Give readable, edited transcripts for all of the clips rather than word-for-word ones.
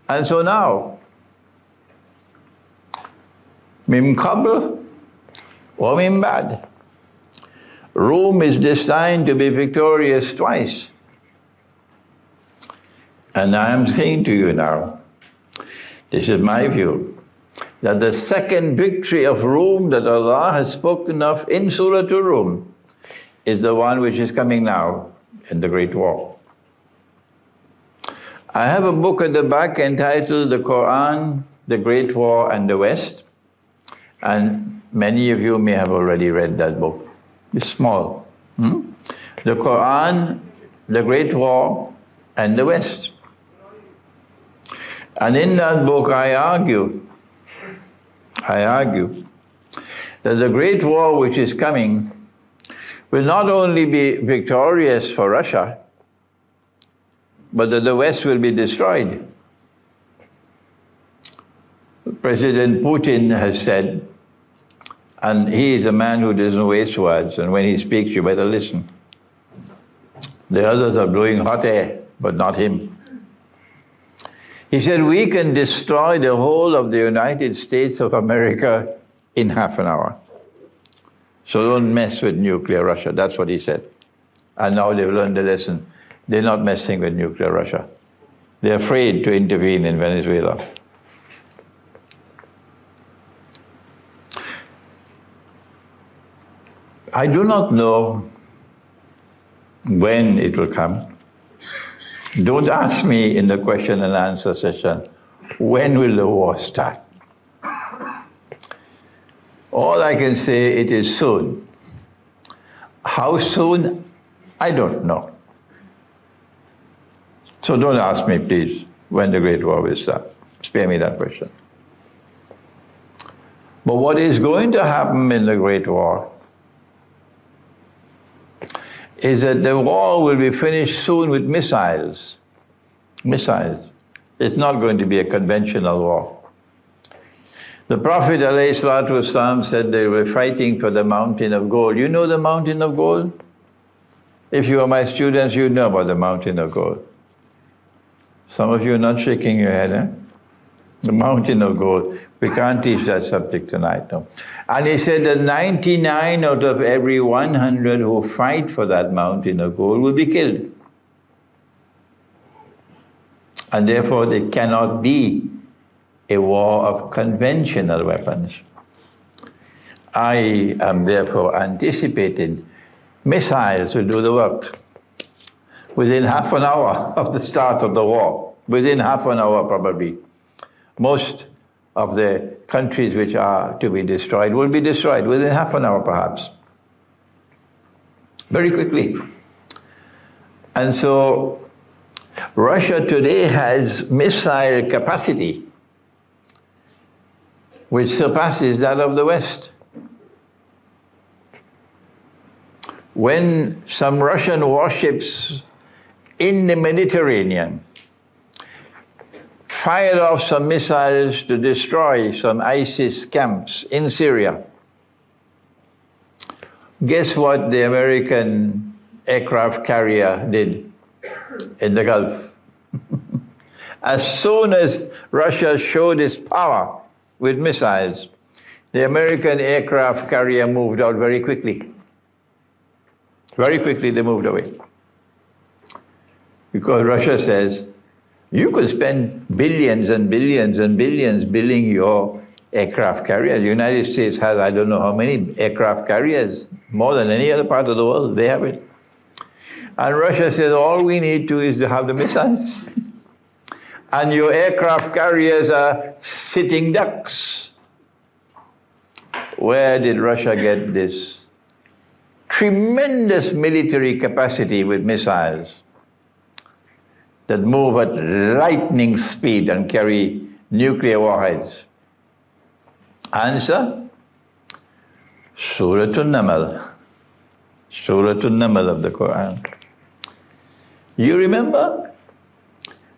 And so now, min qabl wa min ba'd, Rome is destined to be victorious twice. And I am saying to you now, this is my view, that the second victory of Rome that Allah has spoken of in Surah to Rum is the one which is coming now in the Great War. I have a book at the back entitled The Quran, the Great War and the West, and many of you may have already read that book. It's small. The Quran, the Great War and the West. And in that book I argue that the Great War which is coming will not only be victorious for Russia, but that the West will be destroyed. President Putin has said, and he is a man who doesn't waste words, and when he speaks you better listen. The others are blowing hot air, but not him. He said, we can destroy the whole of the United States of America in half an hour. So don't mess with nuclear Russia. That's what he said. And now they've learned the lesson. They're not messing with nuclear Russia. They're afraid to intervene in Venezuela. I do not know when it will come. Don't ask me in the question and answer session, when will the war start? All I can say, it is soon. How soon? I don't know. So don't ask me, please, when the Great War will start. Spare me that question. But what is going to happen in the Great War is that the war will be finished soon with missiles. Missiles. It's not going to be a conventional war. The Prophet ﷺ said they were fighting for the mountain of gold. You know the mountain of gold? If you are my students, you know about the mountain of gold. Some of you are not shaking your head, eh? The mountain of gold. We can't teach that subject tonight, no. And he said that 99 out of every 100 who fight for that mountain of gold will be killed. And therefore there cannot be a war of conventional weapons. I am therefore anticipating missiles will do the work. Within half an hour of the start of the war, within half an hour probably, most of the countries which are to be destroyed will be destroyed within half an hour perhaps. Very quickly. And so Russia today has missile capacity which surpasses that of the West. When some Russian warships in the Mediterranean fired off some missiles to destroy some ISIS camps in Syria, guess what the American aircraft carrier did in the Gulf? As soon as Russia showed its power with missiles, the American aircraft carrier moved out very quickly. Very quickly they moved away. Because Russia says, you could spend billions and billions and billions building your aircraft carriers. The United States has, I don't know how many aircraft carriers, more than any other part of the world, they have it. And Russia says, all we need to is to have the missiles. And your aircraft carriers are sitting ducks. Where did Russia get this tremendous military capacity with missiles that move at lightning speed and carry nuclear warheads? Answer, Surah An-Naml. Surah An-Naml of the Quran. You remember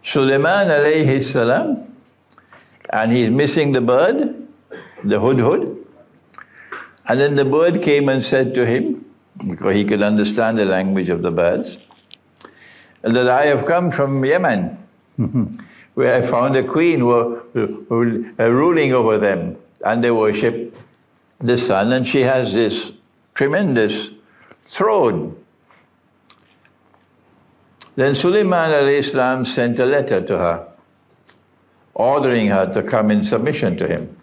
Sulaiman alayhi salam, and he's missing the bird, the hudhud, and then the bird came and said to him, because he could understand the language of the birds, that I have come from Yemen, where I found a queen ruling over them, and they worship the sun, and she has this tremendous throne. Then Sulaiman alayhi salam sent a letter to her, ordering her to come in submission to him.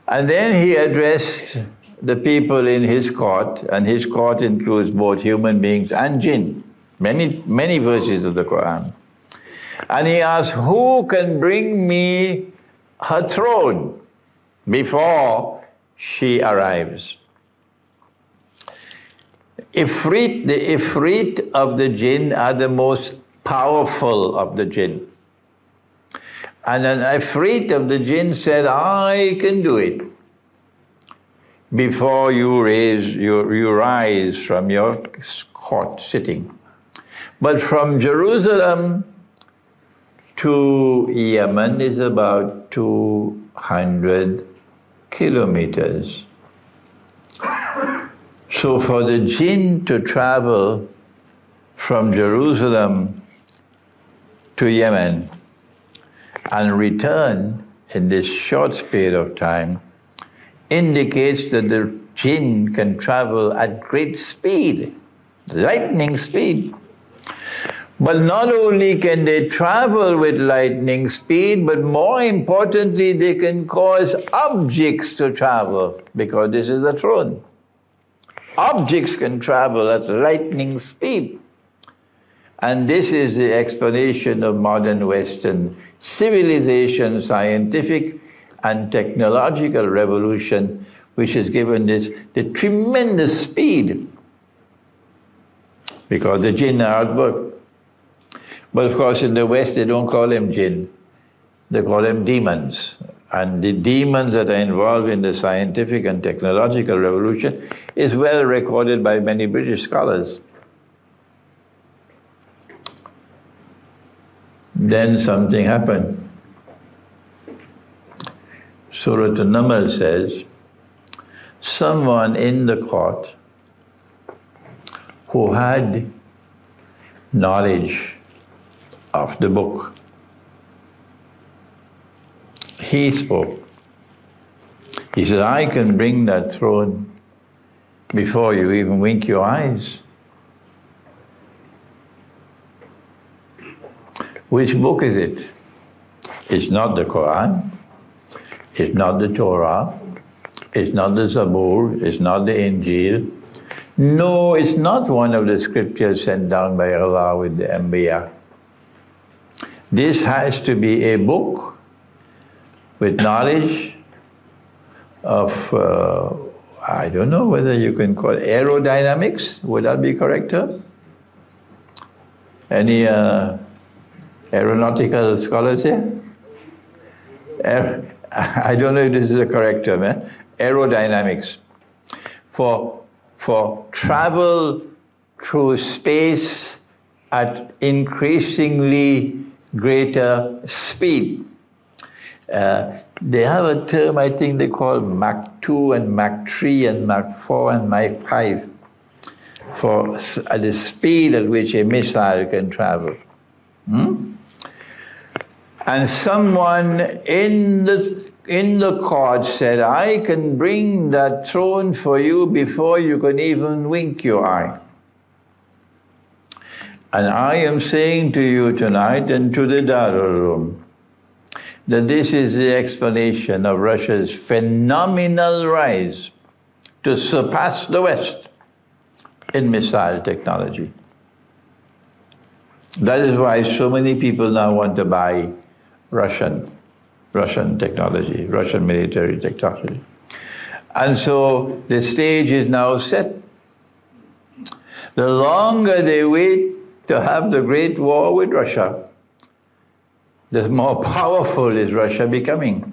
And then he addressed the people in his court, and his court includes both human beings and jinn, many verses of the Quran. And he asked, who can bring me her throne before she arrives? The Ifrit of the jinn are the most powerful of the jinn. And an Ifrit of the jinn said, I can do it before you rise from your court sitting. But from Jerusalem to Yemen is about 200 kilometers. So for the jinn to travel from Jerusalem to Yemen and return in this short period of time indicates that the jinn can travel at great speed, lightning speed. But not only can they travel with lightning speed, but more importantly, they can cause objects to travel, because this is the throne. Objects can travel at lightning speed. And this is the explanation of modern Western civilization, scientific and technological revolution, which has given this the tremendous speed, because the jinn are at work. But of course in the West they don't call them jinn, they call them demons. And the demons that are involved in the scientific and technological revolution is well recorded by many British scholars. Then something happened. Surah An-Naml says, someone in the court who had knowledge of the book, he spoke. He said, I can bring that throne before you even wink your eyes. Which book is it? It's not the Quran, it's not the Torah, it's not the Zabur, it's not the Injil. No, it's not one of the scriptures sent down by Allah with the Anbiya. This has to be a book with knowledge of, I don't know whether you can call it aerodynamics, would that be correct? Huh? Any aeronautical scholars here? I don't know if this is the correct term, eh? Aerodynamics. For travel through space at increasingly greater speed. They have a term, I think they call Mach 2 and Mach 3 and Mach 4 and Mach 5 for the speed at which a missile can travel. And someone in the court said, I can bring that throne for you before you can even wink your eye. And I am saying to you tonight and to the Darul Room that this is the explanation of Russia's phenomenal rise to surpass the West in missile technology. That is why so many people now want to buy Russian technology, Russian military technology. And so the stage is now set. The longer they wait to have the great war with Russia, the more powerful is Russia becoming.